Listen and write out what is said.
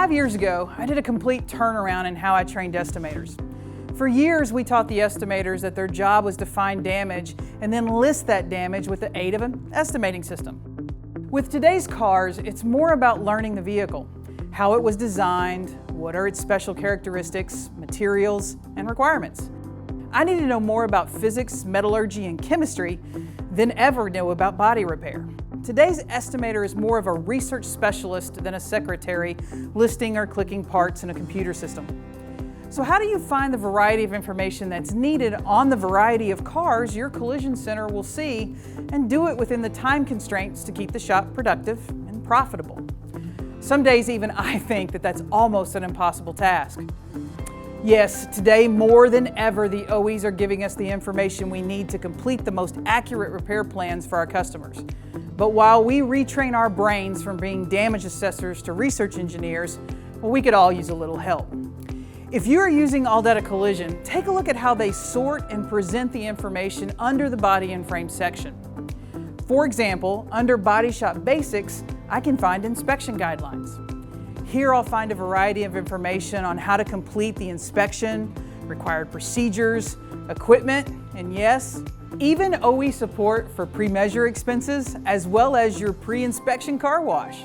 5 years ago, I did a complete turnaround in how I trained estimators. For years, we taught the estimators that their job was to find damage and then list that damage with the aid of an estimating system. With today's cars, it's more about learning the vehicle, how it was designed, what are its special characteristics, materials, and requirements. I need to know more about physics, metallurgy, and chemistry than ever know about body repair. Today's estimator is more of a research specialist than a secretary listing or clicking parts in a computer system. So how do you find the variety of information that's needed on the variety of cars your collision center will see and do it within the time constraints to keep the shop productive and profitable? Some days even I think that that's almost an impossible task. Yes, today more than ever the OEs are giving us the information we need to complete the most accurate repair plans for our customers. But while we retrain our brains from being damage assessors to research engineers, well, we could all use a little help. If you're using ALLDATA Collision, take a look at how they sort and present the information under the body and frame section. For example, under Bodyshop Basics, I can find inspection guidelines. Here I'll find a variety of information on how to complete the inspection, required procedures, equipment, and yes, even OE support for pre-measure expenses as well as your pre-inspection car wash.